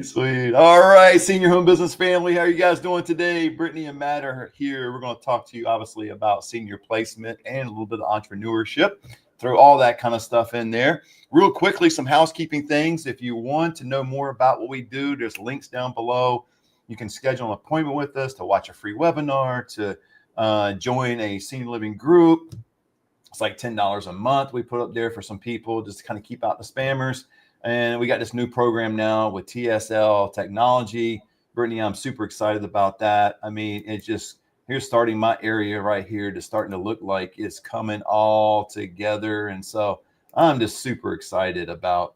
Sweet. All right, Senior Home Business family, how are you guys doing today? Brittany and Matt are here. We're going to talk to you, obviously, about senior placement and a little bit of entrepreneurship. Throw all that kind of stuff in there. Real quickly, some housekeeping things. If you want to know more about what we do, there's links down below. You can schedule an appointment with us to watch a free webinar, to join a senior living group. It's like $10 a month we put up there for some people just to kind of keep out the spammers. And we got this new program now with TSL technology. Brittany, I'm super excited about that. I mean, here's starting my area right here to starting to look like it's coming all together. And so I'm just super excited about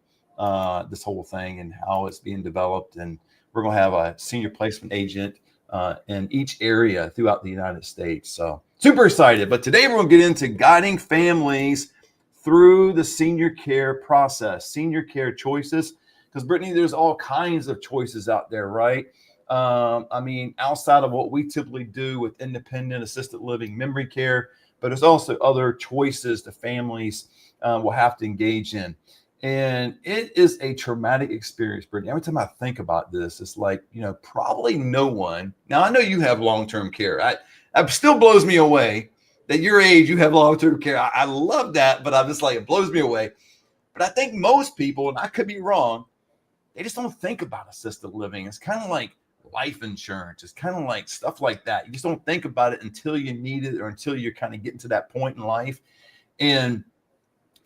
this whole thing and how it's being developed. And we're going to have a senior placement agent in each area throughout the United States. So super excited. But today we're going to get into guiding families through the senior care process, senior care choices. Because Brittany, there's all kinds of choices out there, right? I mean, outside of what we typically do with independent assisted living memory care, but there's also other choices the families will have to engage in. And it is a traumatic experience, Brittany. Every time I think about this, it's like, probably no one. Now, I know you have long-term care. It still blows me away that your age, you have long-term care. I love that, but I'm just like, it blows me away. But I think most people, and I could be wrong, they just don't think about assisted living. It's kind of like life insurance. It's kind of like stuff like that. You just don't think about it until you need it or until you're kind of getting to that point in life. And,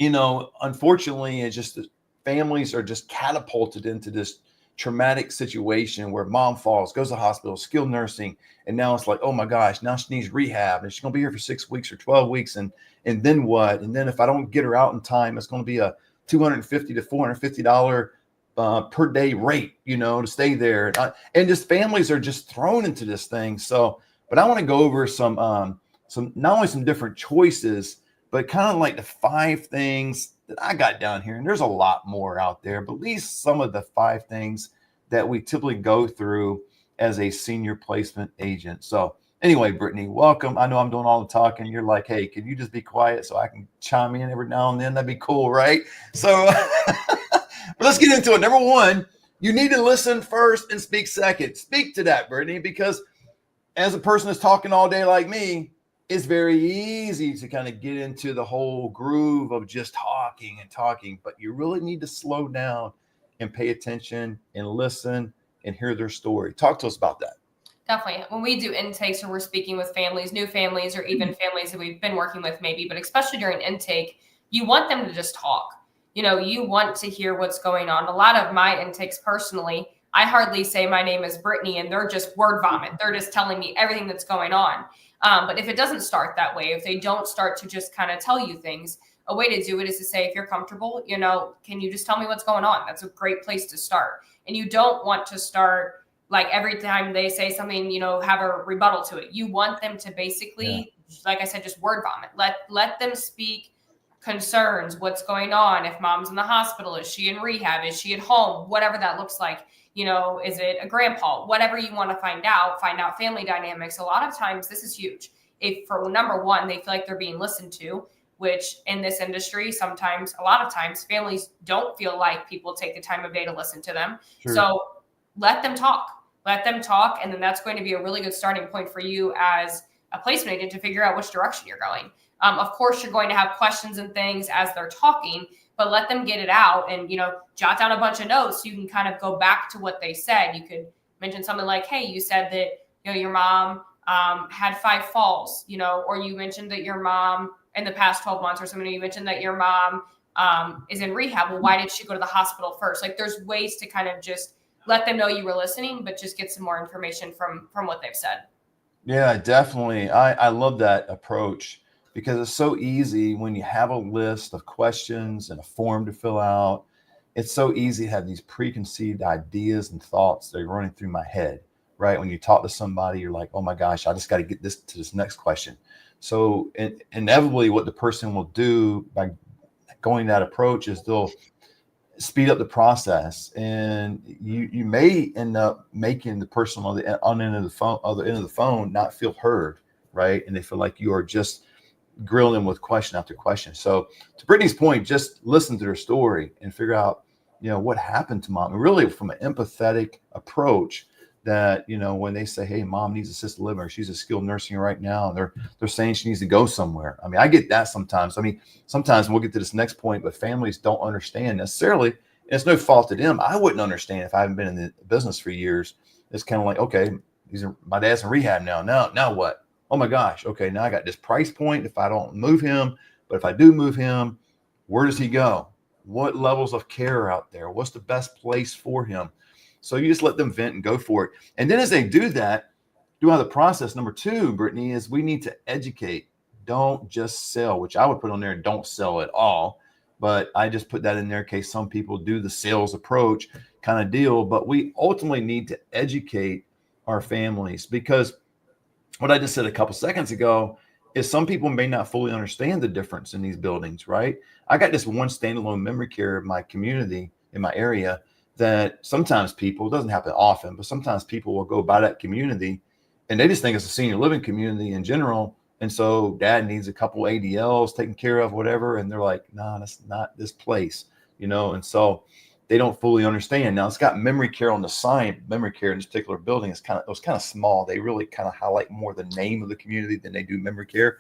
unfortunately, it's just families are just catapulted into this traumatic situation where mom falls, goes to the hospital, skilled nursing, and now it's like, oh my gosh, now she needs rehab and she's going to be here for 6 weeks or 12 weeks. And then what? And then if I don't get her out in time, it's going to be a $250 to $450 per day rate, to stay there. And just families are just thrown into this thing. So, but I want to go over some not only some different choices, but kind of like the 5 things that I got down here. And there's a lot more out there, but at least some of the 5 things that we typically go through as a senior placement agent. So anyway, Brittany, welcome. I know I'm doing all the talking. You're like, hey, can you just be quiet so I can chime in every now and then? That'd be cool, right? So but let's get into it. Number 1, you need to listen first and speak second. Speak to that, Brittany, because as a person that's talking all day like me, it's very easy to kind of get into the whole groove of just talking, but you really need to slow down and pay attention and listen and hear their story. Talk to us about that. Definitely. When we do intakes or we're speaking with families, new families, or even families that we've been working with maybe, but especially during intake, you want them to just talk. You want to hear what's going on. A lot of my intakes personally, I hardly say my name is Brittany and they're just word vomit. They're just telling me everything that's going on. But if it doesn't start that way, if they don't start to just kind of tell you things, a way to do it is to say, if you're comfortable, can you just tell me what's going on? That's a great place to start. And you don't want to start like every time they say something, have a rebuttal to it. You want them to basically, like I said, just word vomit. Let them speak concerns, what's going on. If mom's in the hospital, is she in rehab? Is she at home? Whatever that looks like. Is it a grandpa? Whatever you want to find out family dynamics. A lot of times this is huge. If for number 1, they feel like they're being listened to, which in this industry, a lot of times families don't feel like people take the time of day to listen to them. Sure. So let them talk. And then that's going to be a really good starting point for you as a placement agent to figure out which direction you're going. Of course, you're going to have questions and things as they're talking, but let them get it out and, jot down a bunch of notes so you can kind of go back to what they said. You could mention something like, hey, you said that, your mom had 5 falls, or you mentioned that your mom in the past 12 months or something, you mentioned that your mom is in rehab. Well, why did she go to the hospital first? Like there's ways to kind of just let them know you were listening, but just get some more information from what they've said. Yeah, definitely. I love that approach. Because it's so easy when you have a list of questions and a form to fill out. It's so easy to have these preconceived ideas and thoughts that are running through my head, right? When you talk to somebody, you're like, oh my gosh, I just got to get to this next question. So inevitably what the person will do by going that approach is they'll speed up the process, and you may end up making the person on the end of the phone not feel heard, right? And they feel like you are just grilling them with question after question. So to Brittany's point, just listen to their story and figure out what happened to mom? And really from an empathetic approach that, when they say, hey, mom needs assisted living, or she's a skilled nursing right now, and they're saying she needs to go somewhere. I mean, I get that sometimes. I mean, sometimes we'll get to this next point, but families don't understand necessarily. And it's no fault to them. I wouldn't understand if I haven't been in the business for years. It's kind of like, okay, my dad's in rehab now. Now what? Oh my gosh. Okay, now I got this price point if I don't move him. But if I do move him, where does he go? What levels of care are out there? What's the best place for him? So you just let them vent and go for it. And then as they do that, throughout the process, number 2, Brittany, is we need to educate. Don't just sell, which I would put on there, don't sell at all. But I just put that in there in case some people do the sales approach kind of deal. But we ultimately need to educate our families, because what I just said a couple seconds ago is some people may not fully understand the difference in these buildings, right? I got this one standalone memory care in my community, in my area, that sometimes people, it doesn't happen often, but sometimes people will go by that community and they just think it's a senior living community in general. And so dad needs a couple ADLs taken care of, whatever. And they're like, nah, that's not this place, And so they don't fully understand. Now it's got memory care on the sign. Memory care in this particular building it was kind of small. They really kind of highlight more the name of the community than they do memory care.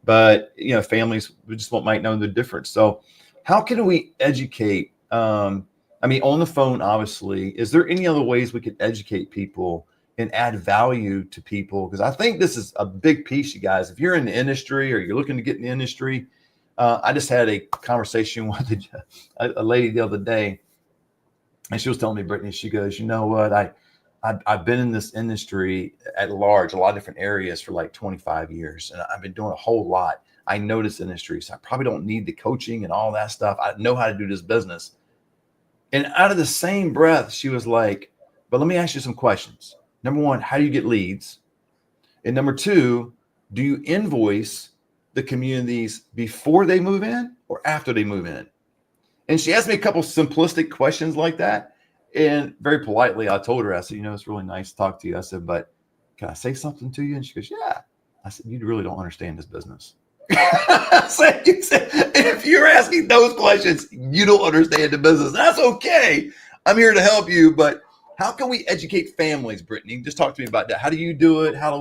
But families just might know the difference. So how can we educate? I mean, on the phone, obviously. Is there any other ways we could educate people and add value to people? Because I think this is a big piece, you guys. If you're in the industry or you're looking to get in the industry, I just had a conversation with a lady the other day. And she was telling me, Brittany, she goes, you know what? I've been in this industry at large, a lot of different areas for like 25 years. And I've been doing a whole lot. I know this industry, so I probably don't need the coaching and all that stuff. I know how to do this business. And out of the same breath, she was like, but let me ask you some questions. Number 1, how do you get leads? And number 2, do you invoice the communities before they move in or after they move in? And she asked me a couple simplistic questions like that. And very politely, I told her, I said, it's really nice to talk to you. I said, but can I say something to you? And she goes, yeah. I said, you really don't understand this business. I said, if you're asking those questions, you don't understand the business. That's okay. I'm here to help you. But how can we educate families, Brittany? Just talk to me about that. How do you do it? How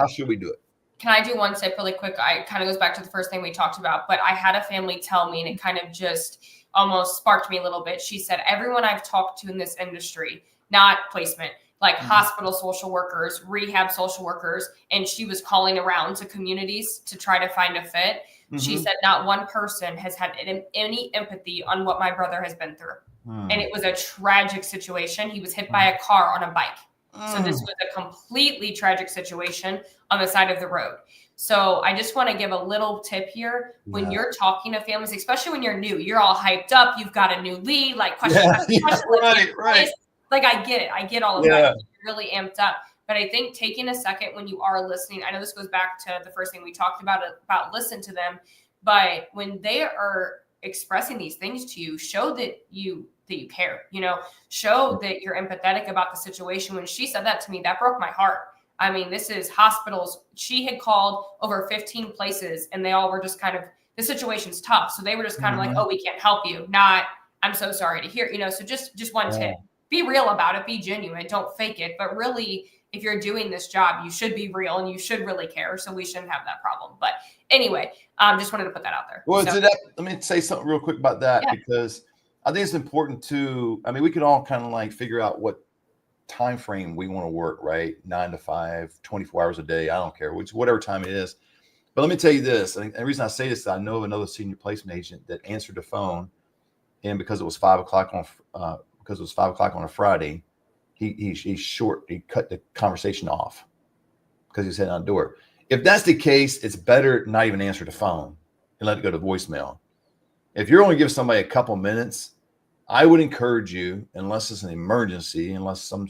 should we do it? Can I do one tip really quick? It kind of goes back to the first thing we talked about, but I had a family tell me, and it kind of just almost sparked me a little bit. She said, everyone I've talked to in this industry, not placement, like hospital social workers, rehab social workers, and she was calling around to communities to try to find a fit. She said, not one person has had any empathy on what my brother has been through. And it was a tragic situation. He was hit by a car on a bike. So this was a completely tragic situation on the side of the road. So I just want to give a little tip here. When you're talking to families, especially when you're new, you're all hyped up. You've got a new lead, like question. Right. Like, I get it. I get all of that. You're really amped up. But I think taking a second when you are listening, I know this goes back to the first thing we talked about listen to them. But when they are expressing these things to you, show that you care, show that you're empathetic about the situation. When she said that to me, that broke my heart. I mean, this is hospitals. She had called over 15 places and they all were just kind of, the situation's tough. So they were just kind of like, oh, we can't help you. Not, I'm so sorry to hear, so just one tip, be real about it, be genuine, don't fake it. But really, if you're doing this job, you should be real and you should really care. So we shouldn't have that problem. But anyway, just wanted to put that out there. Well, let me say something real quick about that, because I think it's important to, we could all kind of like figure out what time frame we want to work, right? 9 to 5, 24 hours a day. I don't care, whatever time it is. But let me tell you this. And the reason I say this is I know of another senior placement agent that answered the phone, and because it was 5 o'clock on a Friday, he cut the conversation off because he said I'd do it. If that's the case, it's better not even answer the phone and let it go to voicemail. If you're only giving somebody a couple minutes, I would encourage you, unless it's an emergency, unless some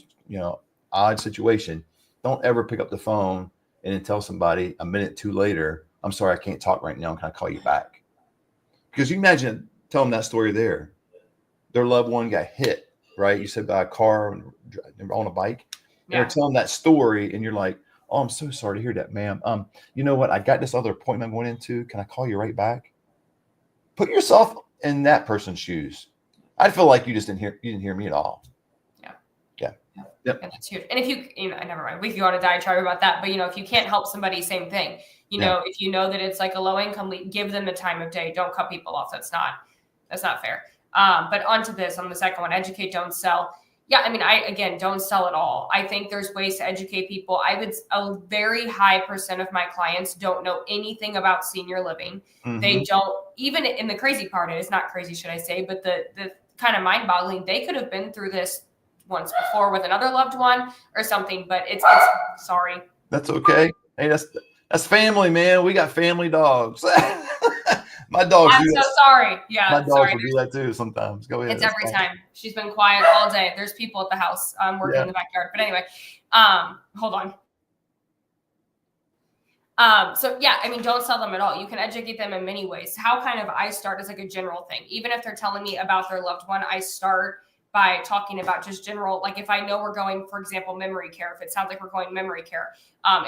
odd situation, don't ever pick up the phone and then tell somebody a minute too later, I'm sorry, I can't talk right now. Can I call you back? Because you imagine, tell them that story there. Their loved one got hit, right? You said by a car on a bike. And they're telling that story and you're like, oh, I'm so sorry to hear that, ma'am. You know what? I got this other appointment I'm going into. Can I call you right back? Put yourself in that person's shoes. I feel like you didn't hear me at all. Yeah. Yeah. Yep. And that's huge. And if you know, never mind, we could go on a diatribe about that, but if you can't help somebody, same thing. If you know that it's like a low income, give them the time of day. Don't cut people off. That's not fair. But onto this, on the second one, educate, don't sell. Yeah, I mean, again, don't sell at all. I think there's ways to educate people. A very high % of my clients don't know anything about senior living. Mm-hmm. They don't, even in the crazy part, it's not crazy, should I say, but the kind of mind boggling, they could have been through this once before with another loved one or something, but it's sorry. That's okay. Hey, that's family, man. We got family dogs. My dogs. I'm so sorry. Yeah, my dogs will do that too sometimes. Go ahead. It's every time. She's been quiet all day. There's people at the house working in the backyard. But anyway, hold on. So yeah, I mean, don't sell them at all. You can educate them in many ways. How kind of I start is like a general thing. Even if they're telling me about their loved one, I start by talking about just general, like if I know we're going, for example, memory care, if it sounds like we're going memory care,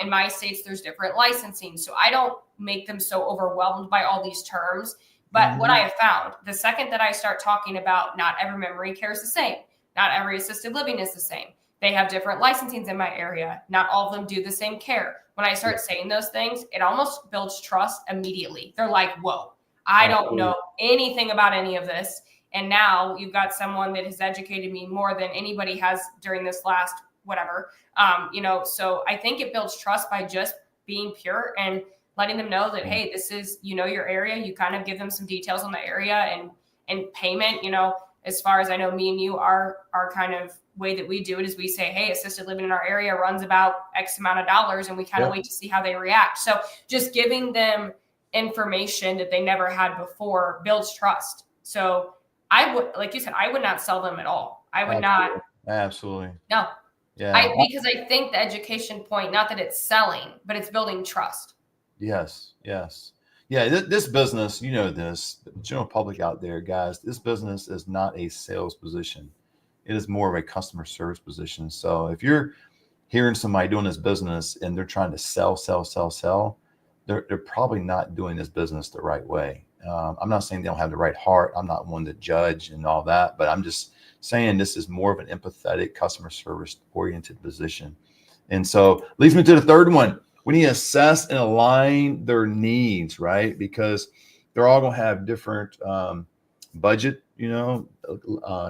in my states, there's different licensing. So I don't make them so overwhelmed by all these terms. But what I have found, the second that I start talking about not every memory care is the same, not every assisted living is the same. They have different licensings in my area. Not all of them do the same care. When I start saying those things, it almost builds trust immediately. They're like, whoa, I don't know anything about any of this. And now you've got someone that has educated me more than anybody has during this last whatever. So I think it builds trust by just being pure and letting them know that, hey, this is, your area. You kind of give them some details on the area and payment, as far as I know, me and you, our kind of way that we do it is we say, hey, assisted living in our area runs about X amount of dollars, and we kind of wait to see how they react. So just giving them information that they never had before builds trust. So I would, like you said, I would not sell them at all. I would not. Absolutely. No. Yeah. Because I think the education point, not that it's selling, but it's building trust. Yes. Yeah. This business, this, the general public out there, guys, this business is not a sales position. It is more of a customer service position. So if you're hearing somebody doing this business and they're trying to sell, they're probably not doing this business the right way. I'm not saying they don't have the right heart. I'm not one to judge and all that, but I'm just saying this is more of an empathetic customer service oriented position. And so leads me to the third one. We need to assess and align their needs, right? Because they're all going to have different budget,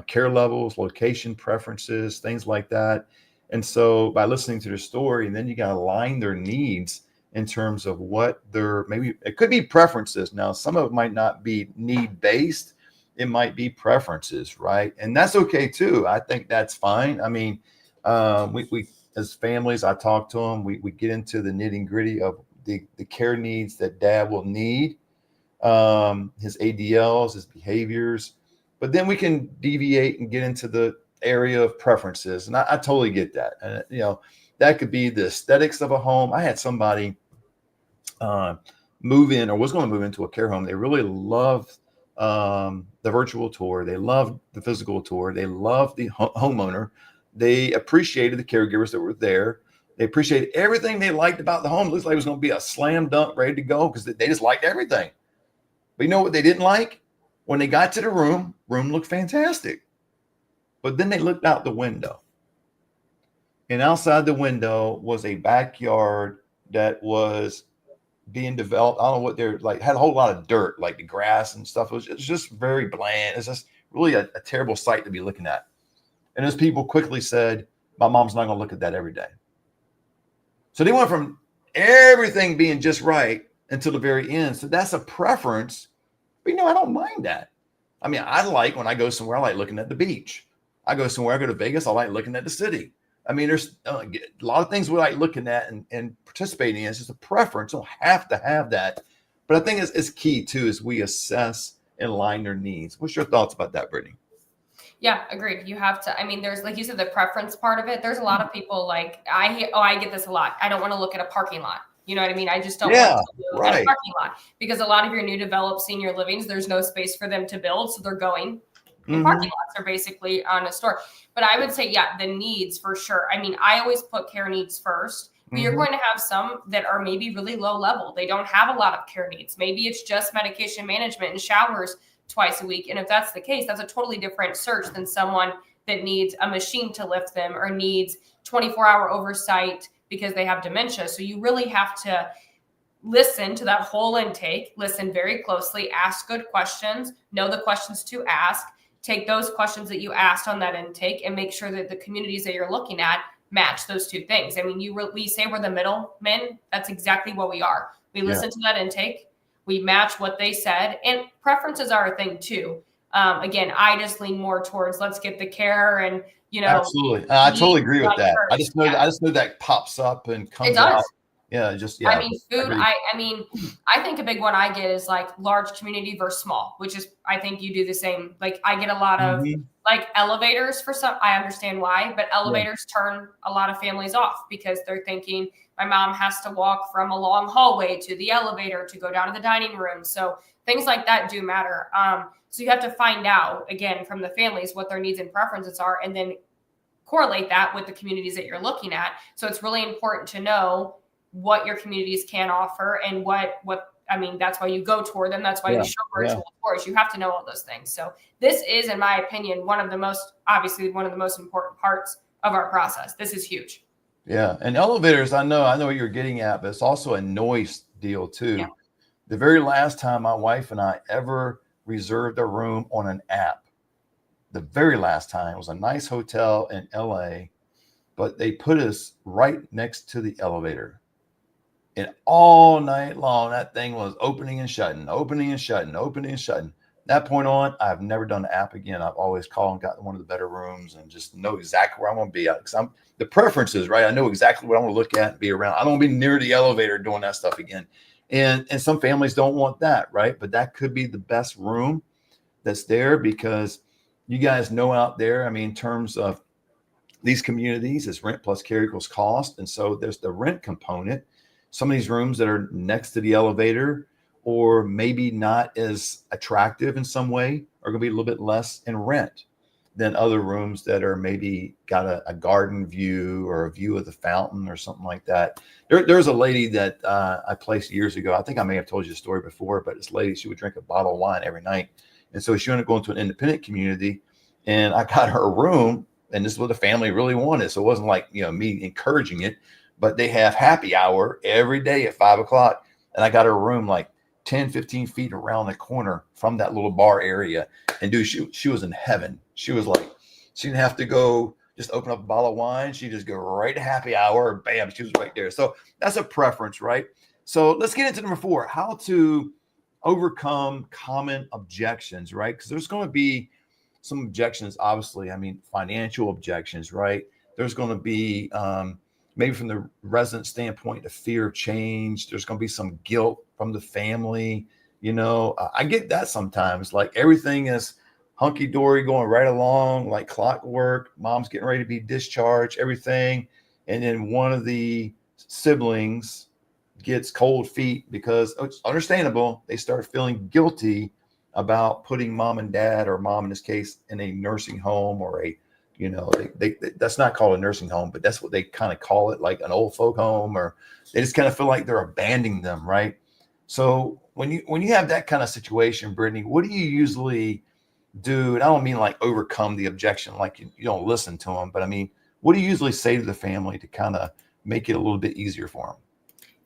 care levels, location preferences, things like that. And so by listening to their story, and then you got to align their needs in terms of what it could be preferences. Now, some of it might not be need based. It might be preferences, right? And that's okay too. I think that's fine. I mean, we as families, I talk to them, we get into the nitty gritty of the care needs that dad will need, his ADLs, his behaviors, but then we can deviate and get into the area of preferences. And I totally get that. And, that could be the aesthetics of a home. I had somebody move in or was going to move into a care home. They really loved the virtual tour. They loved the physical tour. They loved the homeowner. They appreciated the caregivers that were there. They appreciated everything they liked about the home. It looks like it was going to be a slam dunk ready to go because they just liked everything. But you know what they didn't like? When they got to the room looked fantastic. But then they looked out the window. And outside the window was a backyard that was being developed. I don't know what they're like, had a whole lot of dirt, like the grass and stuff. It was just very bland. It's just really a terrible sight to be looking at. And those people quickly said, my mom's not going to look at that every day. So they went from everything being just right until the very end. So that's a preference. But, I don't mind that. I mean, I like when I go somewhere, I like looking at the beach. I go to Vegas, I like looking at the city. I mean, there's a lot of things we like looking at and participating in. It's just a preference. You don't have to have that. But I think it's key, too, is we assess and align their needs. What's your thoughts about that, Brittany? Yeah, agreed. You have to, I mean, there's, like you said, the preference part of it. There's a lot of people like, I get this a lot. I don't want to look at a parking lot. You know what I mean? I just don't want to look at a parking lot because a lot of your new developed senior livings, there's no space for them to build. So they're going. The parking lots are basically on a store. But I would say, the needs for sure. I mean, I always put care needs first. But you're going to have some that are maybe really low level. They don't have a lot of care needs. Maybe it's just medication management and showers twice a week. And if that's the case, that's a totally different search than someone that needs a machine to lift them or needs 24-hour oversight because they have dementia. So you really have to listen to that whole intake, listen very closely, ask good questions, know the questions to ask, take those questions that you asked on that intake and make sure that the communities that you're looking at match those two things. I mean, we say we're the middlemen. That's exactly what we are. We listen to that intake, we match what they said, and preferences are a thing too. Again, I just lean more towards let's get the care and, absolutely. I totally agree with that. First. I just know that pops up and comes it does. out. Yeah, I mean, food. I think a big one I get is like large community versus small, which is, I think you do the same. Like I get a lot of like elevators for some. I understand why, but elevators turn a lot of families off because they're thinking my mom has to walk from a long hallway to the elevator to go down to the dining room. So things like that do matter. So you have to find out again from the families what their needs and preferences are, and then correlate that with the communities that you're looking at. So it's really important to know what your communities can offer and that's why you go toward them. That's why you show virtual tours. You have to know all those things. So this is, in my opinion, one of the most important parts of our process. This is huge. Yeah. And elevators, I know what you're getting at, but it's also a noise deal too. Yeah. The very last time my wife and I ever reserved a room on an app, the very last time, it was a nice hotel in LA, but they put us right next to the elevator. And all night long, that thing was opening and shutting, opening and shutting, opening and shutting. That point on, I've never done the app again. I've always called and gotten one of the better rooms and just know exactly where I want to be at. Because the preferences, right? I know exactly what I want to look at and be around. I don't want to be near the elevator doing that stuff again. And some families don't want that, right? But that could be the best room that's there because you guys know out there, I mean, in terms of these communities, it's rent plus care equals cost. And so there's the rent component. Some of these rooms that are next to the elevator or maybe not as attractive in some way are going to be a little bit less in rent than other rooms that are maybe got a garden view or a view of the fountain or something like that. There's a lady that I placed years ago. I think I may have told you the story before, but this lady, she would drink a bottle of wine every night. And so she ended up going to an independent community and I got her a room, and this is what the family really wanted. So it wasn't like, me encouraging it, but they have happy hour every day at 5:00. And I got her a room like 10, 15 feet around the corner from that little bar area. And dude, she was in heaven. She was like, she didn't have to go just open up a bottle of wine. She just go right to happy hour. Bam, she was right there. So that's a preference, right? So let's get into number 4, how to overcome common objections, right? Because there's going to be some objections, obviously. I mean, financial objections, right? There's going to be maybe from the resident standpoint, the fear of change. There's going to be some guilt from the family. I get that sometimes. Like everything is hunky-dory going right along, like clockwork. Mom's getting ready to be discharged, everything. And then one of the siblings gets cold feet because it's understandable. They start feeling guilty about putting mom and dad, or mom in this case, in a nursing home or they that's not called a nursing home, but that's what they kind of call it, like an old folk home, or they just kind of feel like they're abandoning them, right? So when you have that kind of situation, Brittany, what do you usually do? And I don't mean like overcome the objection, like you don't listen to them, but I mean, what do you usually say to the family to kind of make it a little bit easier for them?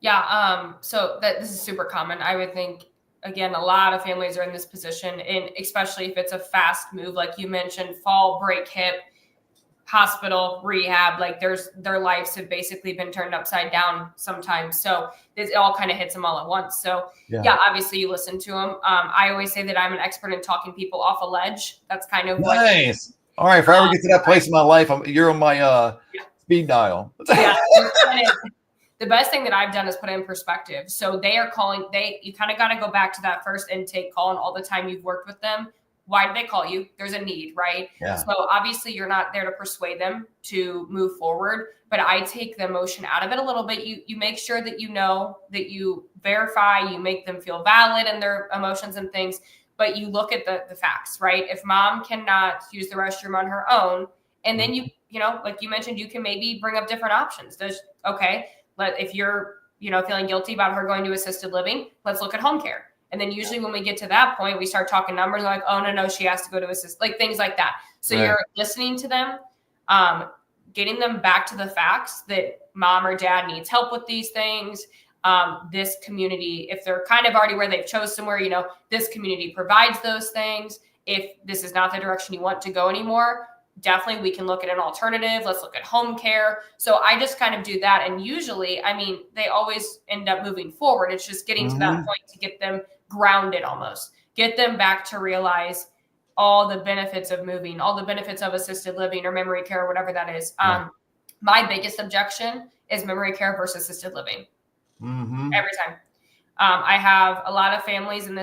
Yeah. So this is super common. I would think, again, a lot of families are in this position, and especially if it's a fast move, like you mentioned, fall, break hip, hospital, rehab, like their lives have basically been turned upside down sometimes. So it all kind of hits them all at once. So yeah, obviously you listen to them. I always say that I'm an expert in talking people off a ledge. That's kind of nice. All right. If I ever get to that place in my life, you're on my speed dial. Yeah. The best thing that I've done is put it in perspective. So they are calling, you kind of got to go back to that first intake call and all the time you've worked with them. Why did they call you? There's a need, right? Yeah. So obviously you're not there to persuade them to move forward, but I take the emotion out of it a little bit. You make sure that that you verify, you make them feel valid in their emotions and things, but you look at the facts, right? If mom cannot use the restroom on her own, and then like you mentioned, you can maybe bring up different options. If you're, feeling guilty about her going to assisted living, let's look at home care. And then usually when we get to that point, we start talking numbers like, oh, no, she has to go to assist, like things like that. So Right. you're listening to them, getting them back to the facts that mom or dad needs help with these things. This community, if they're kind of already where they've chose somewhere, this community provides those things. If this is not the direction you want to go anymore, definitely we can look at an alternative. Let's look at home care. So I just kind of do that. And usually, they always end up moving forward. It's just getting to that point to get them grounded almost, get them back to realize all the benefits of moving, all the benefits of assisted living or memory care, or whatever that is. My biggest objection is memory care versus assisted living. Every time. I have a lot of families, and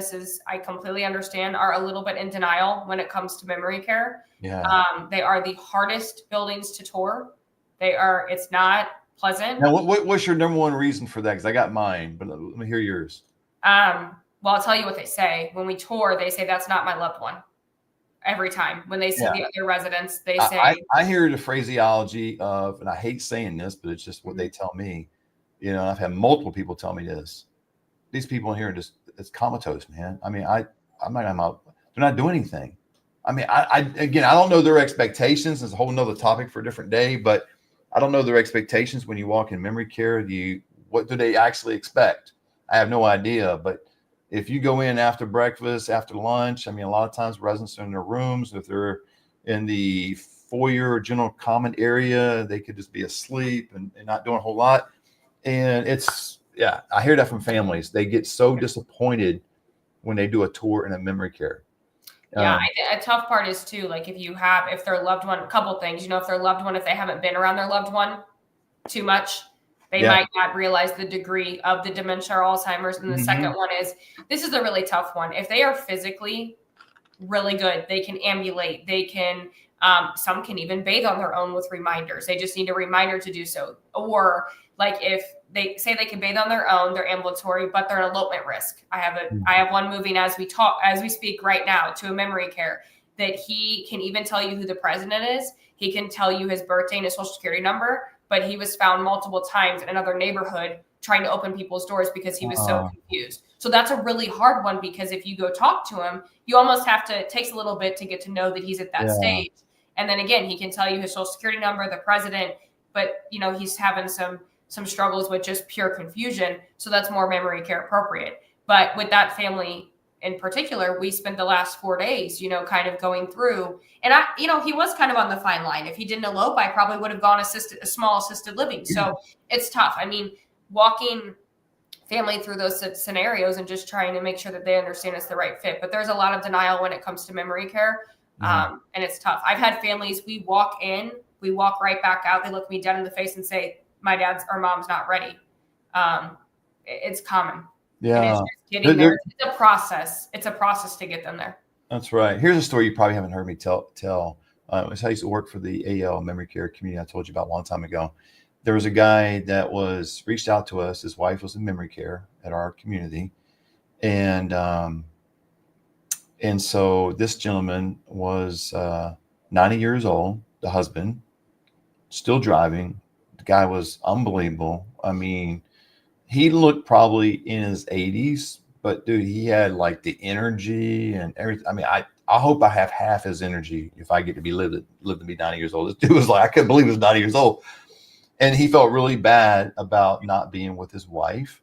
I completely understand, are a little bit in denial when it comes to memory care. Yeah. They are the hardest buildings to tour. It's not pleasant. Now, what's your number one reason for that? Because I got mine, but let me hear yours. Well, I'll tell you what they say. When we tour, they say, that's not my loved one. Every time when they see the other residents, they say, I hear the phraseology of, and I hate saying this, but it's just what they tell me. I've had multiple people tell me this. These people in here it's comatose, man. They're not doing anything. Again, I don't know their expectations. It's a whole nother topic for a different day, but I don't know their expectations when you walk in memory care. What do they actually expect? I have no idea, but if you go in after breakfast, after lunch, a lot of times residents are in their rooms. If they're in the foyer or general common area, they could just be asleep and not doing a whole lot. And I hear that from families. They get so disappointed when they do a tour in a memory care. A tough part is too, like if their loved one, a couple things, if their loved one, if they haven't been around their loved one too much, they might not realize the degree of the dementia or Alzheimer's. And the second one is, this is a really tough one. If they are physically really good, they can ambulate. They can, some can even bathe on their own with reminders. They just need a reminder to do so. Or like if they say they can bathe on their own, they're ambulatory, but they're an elopement risk. I have one moving as we speak right now to a memory care that he can even tell you who the president is. He can tell you his birthday and his social security number, but he was found multiple times in another neighborhood trying to open people's doors because he was so confused. So that's a really hard one, because if you go talk to him, you almost have to, it takes a little bit to get to know that he's at that stage. And then again, he can tell you his social security number, the president, but he's having some struggles with just pure confusion. So that's more memory care appropriate. But with that family in particular, we spent the last 4 days, kind of going through, and he was kind of on the fine line. If he didn't elope, I probably would have gone a small assisted living. So it's tough. Walking family through those scenarios and just trying to make sure that they understand it's the right fit. But there's a lot of denial when it comes to memory care. And it's tough. I've had families, we walk right back out. They look me dead in the face and say, my dad's or mom's not ready. It's common. Yeah. It's just getting there. It's a process. It's a process to get them there. That's right. Here's a story you probably haven't heard me tell. It's how I used to work for the AL memory care community I told you about a long time ago. There was a guy that reached out to us. His wife was in memory care at our community. And so this gentleman was 90 years old, the husband, still driving. The guy was unbelievable. He looked probably in his 80s, but dude, he had like the energy and everything. I hope I have half his energy if I get to live to be 90 years old. This dude was like, I couldn't believe he was 90 years old. And he felt really bad about not being with his wife.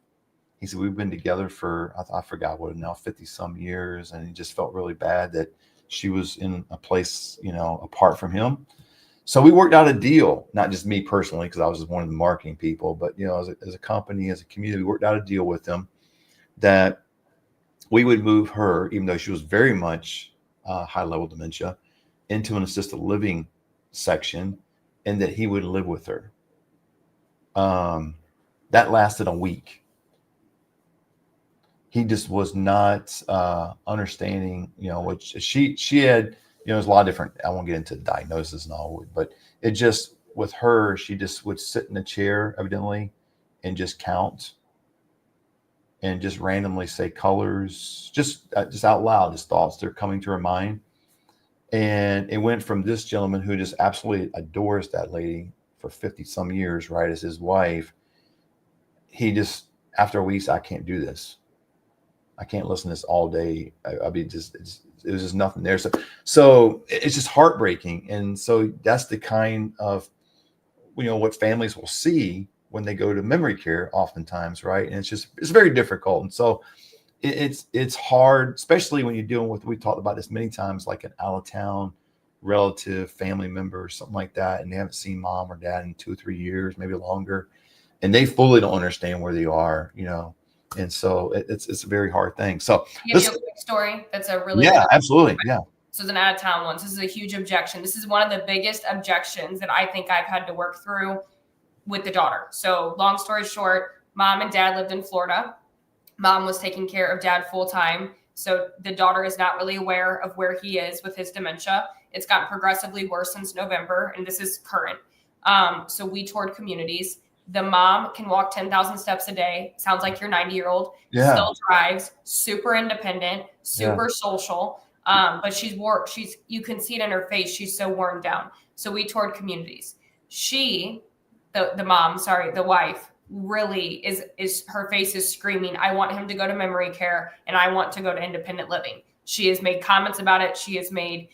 He said, we've been together for, I forgot what now, 50 some years. And he just felt really bad that she was in a place, apart from him. So we worked out a deal, not just me personally, because I was just one of the marketing people, but, as a company, as a community, we worked out a deal with them that we would move her, even though she was very much high level dementia, into an assisted living section, and that he would live with her. That lasted a week. He just was not understanding, what she had. There's a lot of different, I won't get into diagnosis and all, but it just, with her, she just would sit in a chair, evidently, and just count and just randomly say colors, just out loud, his thoughts, they're coming to her mind. And it went from this gentleman who just absolutely adores that lady for 50 some years, right, as his wife. He just, after a week, said, I can't do this. I can't listen to this all day. I'll be just, it was just nothing there. So it's just heartbreaking. And so that's the kind of, what families will see when they go to memory care oftentimes. Right. And it's very difficult. And so it's hard, especially when you're dealing with, we talked about this many times, like an out of town relative, family member, or something like that. And they haven't seen mom or dad in 2 or 3 years, maybe longer. And they fully don't understand where they are, and so it's a very hard thing. So give you a quick story. That's a really absolutely. Yeah. This is an out of town one. So this is a huge objection. This is one of the biggest objections that I think I've had to work through with the daughter. So long story short, mom and dad lived in Florida. Mom was taking care of dad full time. So the daughter is not really aware of where he is with his dementia. It's gotten progressively worse since November, and this is current. So we toured communities. The mom can walk 10,000 steps a day. Sounds like your 90-year-old. Yeah. Still drives, super independent, super social. But you can see it in her face. She's so worn down. So we toured communities. The wife, really is her face is screaming, I want him to go to memory care and I want to go to independent living. She has made comments about it. She has made,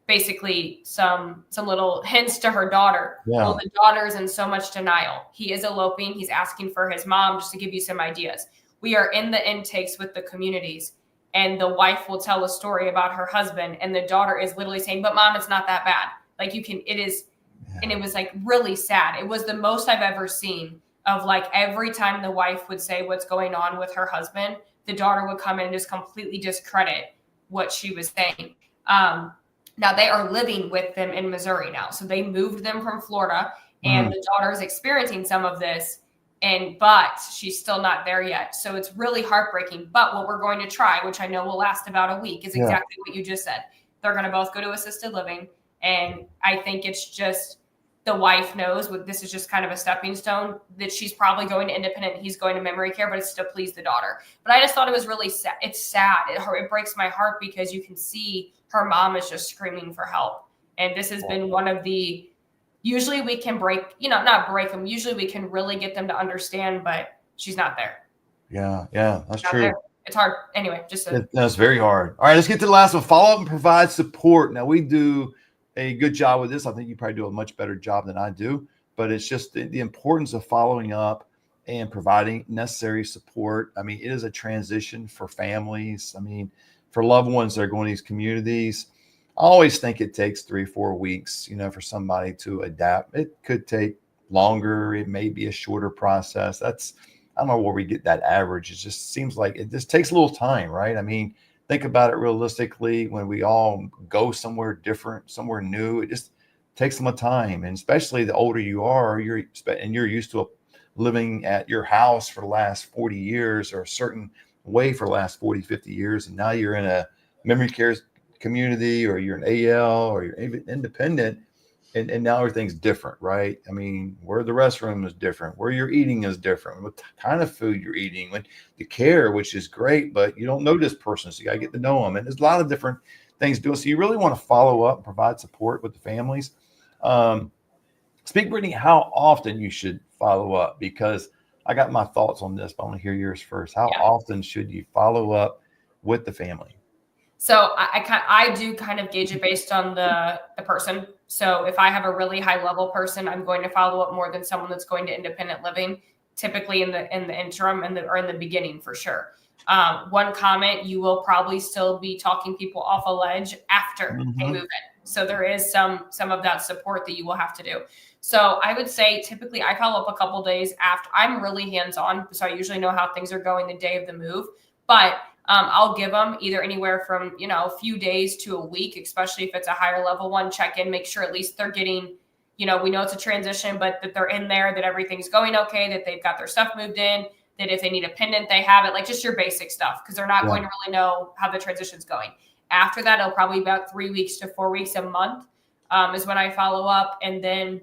basically some little hints to her daughter. Yeah. Well, the daughter is in so much denial. He is eloping. He's asking for his mom, just to give you some ideas. We are in the intakes with the communities, and the wife will tell a story about her husband, and the daughter is literally saying, but mom, it's not that bad. And it was like really sad. It was the most I've ever seen of, like, every time the wife would say what's going on with her husband, the daughter would come in and just completely discredit what she was saying. Now they are living with them in Missouri now. So they moved them from Florida, and the daughter is experiencing some of this, but she's still not there yet. So it's really heartbreaking. But what we're going to try, which I know will last about a week, is exactly what you just said. They're going to both go to assisted living. And I think it's just, the wife knows this is just kind of a stepping stone, that she's probably going to independent, he's going to memory care, but it's to please the daughter. But I just thought it was really sad. It's sad. It breaks my heart, because you can see her mom is just screaming for help. And this has been one of the, usually we can not break them. Usually we can really get them to understand, but she's not there. Yeah. That's true. There. It's hard. Anyway, that's very hard. All right, let's get to the last one. Follow up and provide support. Now, we do a good job with this. I think you probably do a much better job than I do, but it's just the importance of following up and providing necessary support. I mean, it is a transition for families. I mean, for loved ones that are going to these communities, I always think it takes 3 or 4 weeks, for somebody to adapt. It could take longer. It may be a shorter process. I don't know where we get that average. It just seems like it just takes a little time, right? I mean, think about it realistically. When we all go somewhere different, somewhere new, it just takes some time. And especially the older you are, you're used to living at your house for the last 40 years or a certain way for the last 40, 50 years. And now you're in a memory care community, or you're an AL, or you're independent. And now everything's different, right? I mean, where the restroom is different, where you're eating is different, what kind of food you're eating, when the care, which is great, but you don't know this person, so you got to get to know them. And there's a lot of different things to do. So you really want to follow up and provide support with the families. Brittany, how often you should follow up? Because I got my thoughts on this, but I want to hear yours first. How often should you follow up with the family? So I do kind of gauge it based on the person. So if I have a really high level person, I'm going to follow up more than someone that's going to independent living, typically in the interim or in the beginning, for sure. One comment, you will probably still be talking people off a ledge after they move in. So there is some of that support that you will have to do. So I would say typically I follow up a couple days after. I'm really hands-on, so I usually know how things are going the day of the move. But I'll give them either anywhere from, a few days to a week, especially if it's a higher level one, check in, make sure at least they're getting, we know it's a transition, but that they're in there, that everything's going okay, that they've got their stuff moved in, that if they need a pendant, they have it, like just your basic stuff, because they're not going to really know how the transition's going. After that, it'll probably be about 3 weeks to 4 weeks, a month is when I follow up. And then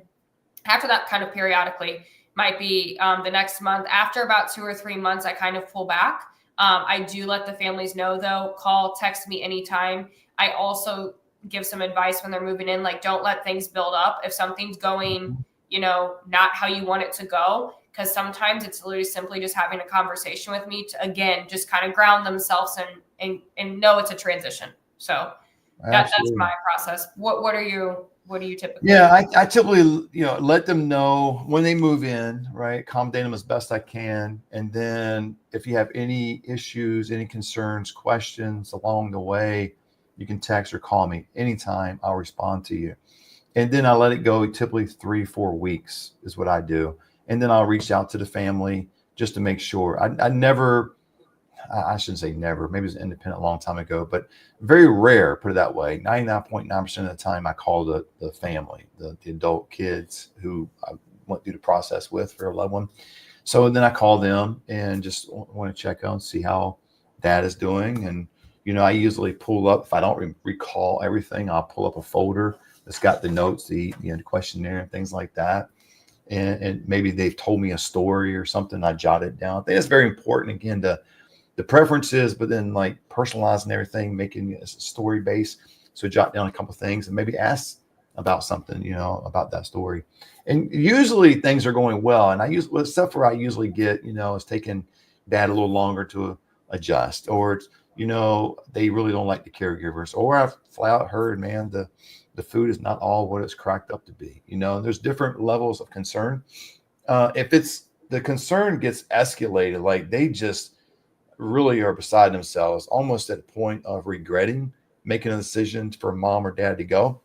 after that, kind of periodically, might be the next month. After about 2 or 3 months, I kind of pull back. I do let the families know, though, call, text me anytime. I also give some advice when they're moving in, like, don't let things build up. If something's going, not how you want it to go, because sometimes it's literally simply just having a conversation with me to, again, just kind of ground themselves and know it's a transition. So that's my process. What are you typically? Yeah, I typically, let them know when they move in, right? Accommodate them as best I can. And then if you have any issues, any concerns, questions along the way, you can text or call me anytime. I'll respond to you. And then I let it go typically 3-4 weeks is what I do. And then I'll reach out to the family just to make sure. I never, I shouldn't say never, maybe it was independent a long time ago, but very rare, put it that way. 99.9% of the time I call the family, the adult kids who I went through the process with for a loved one. So then I call them and just want to check on, see how dad is doing. And, I usually pull up, if I don't recall everything, I'll pull up a folder that's got the notes, the questionnaire and things like that. And maybe they've told me a story or something, I jot it down. I think it's very important, again, the preferences, but then like personalizing everything, making it a story based. So jot down a couple of things and maybe ask about something, about that story. And usually things are going well. And stuff where I usually get, is taking dad a little longer to adjust, or it's, they really don't like the caregivers, or I've flat out heard, man, the food is not all what it's cracked up to be. There's different levels of concern. If the concern gets escalated, like they just really are beside themselves, almost at a point of regretting making a decision for mom or dad to go,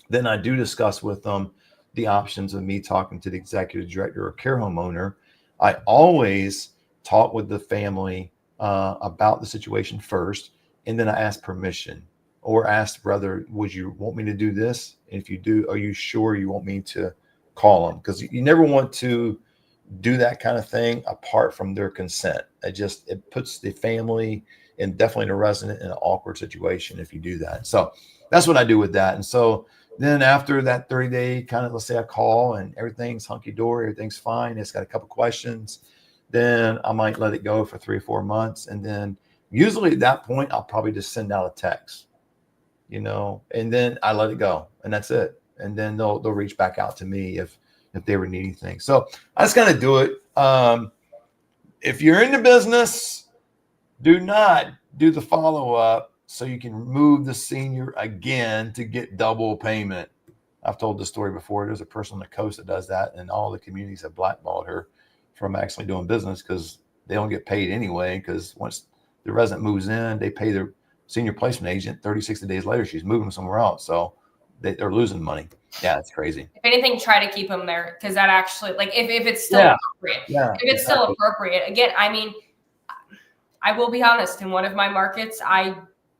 then I do discuss with them the options of me talking to the executive director or care home owner. I always talk with the family about the situation first, and then I ask permission or ask, brother, would you want me to do this? And if you do, are you sure you want me to call them? Because you never want to do that kind of thing apart from their consent. It puts the family and definitely the resident in an awkward situation if you do that. So that's what I do with that. And so then after that 30-day kind of, let's say I call and everything's hunky-dory, everything's fine, it's got a couple questions, then I might let it go for 3 or 4 months. And then usually at that point, I'll probably just send out a text, and then I let it go, and that's it. And then they'll reach back out to me if they were needing things. So I just kind of do it. If you're in the business, do not do the follow-up so you can move the senior again to get double payment. I've told this story before. There's a person on the coast that does that, and all the communities have blackballed her from actually doing business because they don't get paid anyway, because once the resident moves in, they pay their senior placement agent 30, 60 days later, she's moving somewhere else. So they're losing money. Yeah, it's crazy. If anything, try to keep them there, because that actually, like, if it's still appropriate. Yeah, if it's still appropriate. Again, I mean, I will be honest, in one of my markets,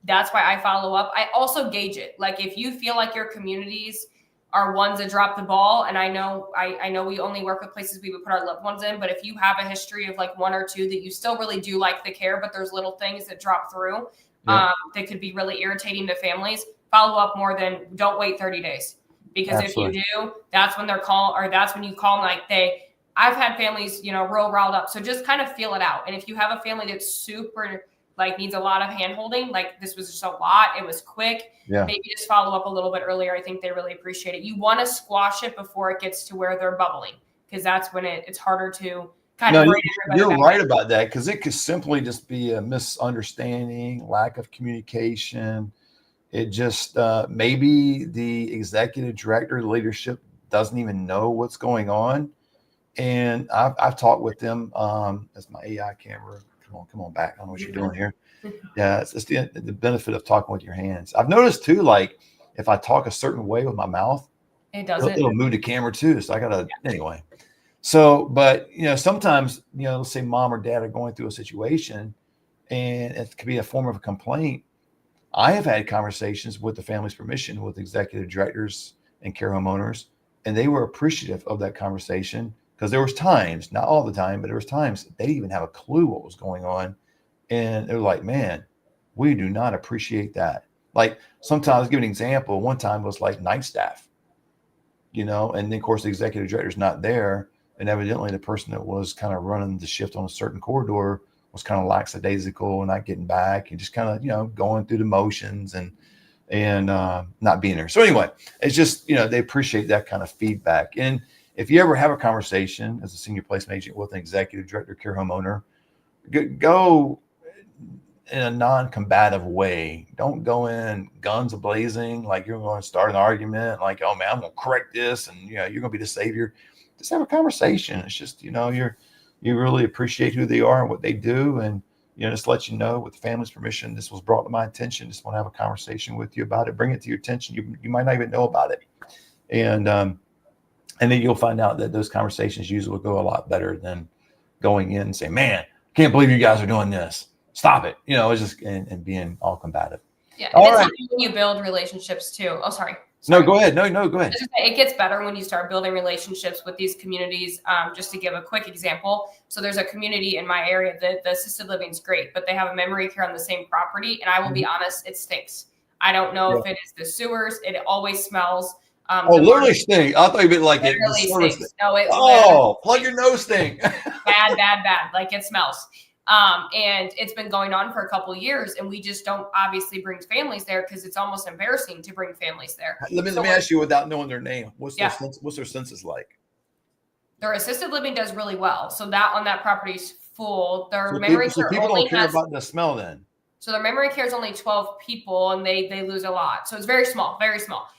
that's why I follow up. I also gauge it. Like, if you feel like your communities are ones that drop the ball, and I know we only work with places we would put our loved ones in, but if you have a history of like 1 or 2 that you still really do like the care, but there's little things that drop through that could be really irritating to families, follow up more than, don't wait 30 days. Because Absolutely. If you do, that's when that's when you call them, like I've had families, real riled up. So just kind of feel it out. And if you have a family that's super, like, needs a lot of hand holding, like this was just a lot, it was quick, maybe just follow up a little bit earlier. I think they really appreciate it. You want to squash it before it gets to where they're bubbling, because that's when it's harder to kind of bring everybody You're right about that, because it could simply just be a misunderstanding, lack of communication. It just maybe the executive director, leadership doesn't even know what's going on. And I've talked with them. That's my AI camera. Come on back. I don't know what you're doing here. Yeah, it's the benefit of talking with your hands. I've noticed too, like if I talk a certain way with my mouth, it'll move the camera too. So I gotta anyway. So, but sometimes let's say mom or dad are going through a situation, and it could be a form of a complaint. I have had conversations with the family's permission with executive directors and care home owners, and they were appreciative of that conversation, because there was times, not all the time, but there was times they didn't even have a clue what was going on. And they're like, man, we do not appreciate that. Like sometimes, give an example. One time was like night staff, and then of course the executive director's not there. And evidently the person that was kind of running the shift on a certain corridor was kind of lackadaisical and not getting back and just kind of, going through the motions and not being there. So anyway, it's just, they appreciate that kind of feedback. And if you ever have a conversation as a senior placement agent with an executive director, care home owner, go in a non-combative way. Don't go in guns blazing like you're going to start an argument, like, oh man, I'm going to correct this, and you're going to be the savior. Just have a conversation. It's just, you really appreciate who they are and what they do, and just let with the family's permission, this was brought to my attention. Just want to have a conversation with you about it. Bring it to your attention. You might not even know about it, and then you'll find out that those conversations usually will go a lot better than going in and saying, "Man, I can't believe you guys are doing this. Stop it." It's just and being all combative. Yeah, all right. When you build relationships too. Oh, sorry. No, go ahead. No, go ahead. It gets better when you start building relationships with these communities. Just to give a quick example. So there's a community in my area that the assisted living is great, but they have a memory care on the same property. And I will be honest, it stinks. I don't know if it is the sewers. It always smells. Literally stink. I thought you meant like it stinks. No, plug your nose stink. bad. Like it smells. And it's been going on for a couple of years, and we just don't obviously bring families there because it's almost embarrassing to bring families there. Let me ask you, without knowing their name, what's their census like? Their assisted living does really well. So that property is full. Their people don't care about the smell then. So their memory care is only 12 people, and they lose a lot. So it's very small, very small.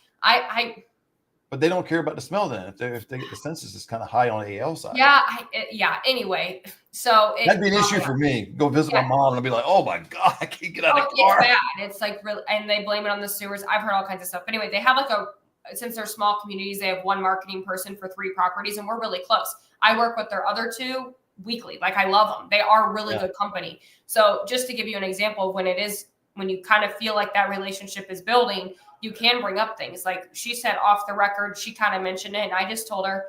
But they don't care about the smell then. If they get the census is kind of high on the AL side. Yeah. Anyway, so that'd be an issue for me. Go visit my mom and I'll be like, oh my God, I can't get out of the car. It's bad. It's like really, and they blame it on the sewers. I've heard all kinds of stuff. Anyway, they have since they're small communities, they have one marketing person for 3 properties, and we're really close. I work with their other 2 weekly. Like, I love them. They are really good company. So just to give you an example of when you kind of feel like that relationship is building, you can bring up things like she said off the record. She kind of mentioned it, and I just told her,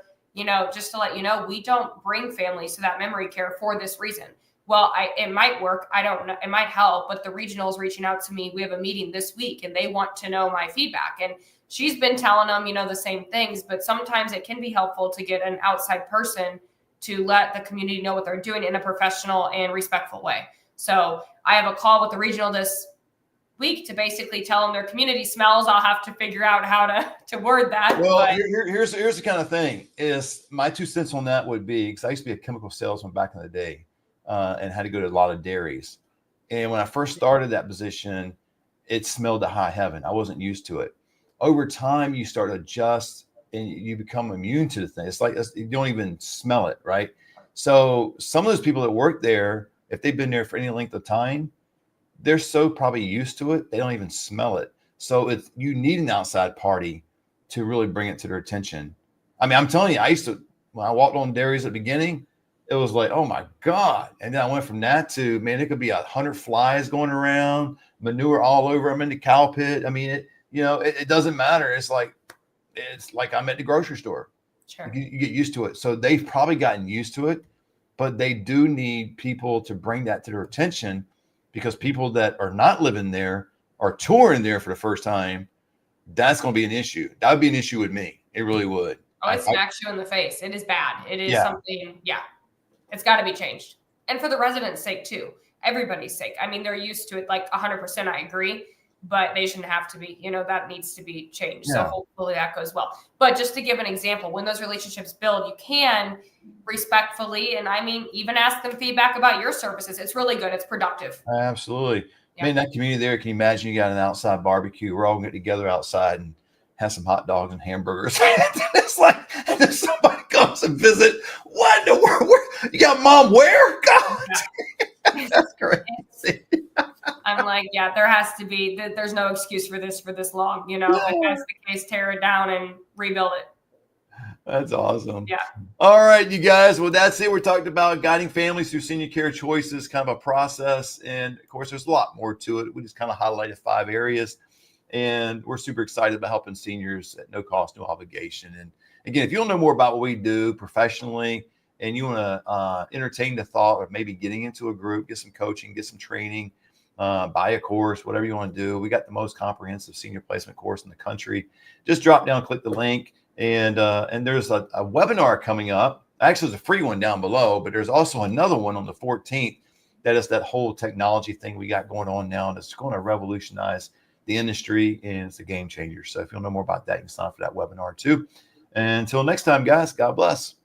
just to let you know, we don't bring families to that memory care for this reason. Well, it might work. I don't know. It might help, but the regional is reaching out to me. We have a meeting this week, and they want to know my feedback. And she's been telling them, the same things, but sometimes it can be helpful to get an outside person to let the community know what they're doing in a professional and respectful way. So I have a call with the regional this week to basically tell them their community smells. I'll have to figure out how to word that. Well, here's the kind of thing is my 2 cents on that would be, because I used to be a chemical salesman back in the day and had to go to a lot of dairies. And when I first started that position, it smelled to high heaven. I wasn't used to it. Over time, you start to adjust and you become immune to the thing. It's like you don't even smell it, right? So some of those people that work there, if they've been there for any length of time, they're so probably used to it, they don't even smell it. So you need an outside party to really bring it to their attention. I mean, I'm telling you, when I walked on dairies at the beginning, it was like, oh my God. And then I went from that to, man, it could be 100 flies going around, manure all over them in the cow pit. I mean, it doesn't matter. It's like I'm at the grocery store. Sure. You get used to it. So they've probably gotten used to it, but they do need people to bring that to their attention, because people that are not living there are touring there for the first time. That's going to be an issue. That would be an issue with me. It really would. Oh, it smacks you in the face. It is bad. It is something. Yeah, it's got to be changed. And for the residents' sake too, everybody's sake. I mean, they're used to it. Like 100%, I agree, but they shouldn't have to be. That needs to be changed. Yeah. So hopefully that goes well. But just to give an example, when those relationships build, you can respectfully, and I mean, even ask them feedback about your services. It's really good. It's productive. Absolutely. Yeah. Man, that community there, can you imagine you got an outside barbecue? We're all going to get together outside and have some hot dogs and hamburgers. It's like, and then somebody comes and visit. What in the world? You got mom where? God. Yeah. That's crazy. I'm like, there has to be, there's no excuse for this long, If that's the case, tear it down and rebuild it. That's awesome. Yeah. All right, you guys. Well, that's it. We're talking about guiding families through senior care choices, kind of a process. And of course, there's a lot more to it. We just kind of highlighted 5 areas. And we're super excited about helping seniors at no cost, no obligation. And again, if you want to know more about what we do professionally and you want to entertain the thought of maybe getting into a group, get some coaching, get some training, buy a course, whatever you want to do. We got the most comprehensive senior placement course in the country. Just drop down, click the link. And there's a webinar coming up. Actually, there's a free one down below, but there's also another one on the 14th. That is that whole technology thing we got going on now. And it's going to revolutionize the industry, and it's a game changer. So if you want to know more about that, you can sign up for that webinar too. And until next time, guys, God bless.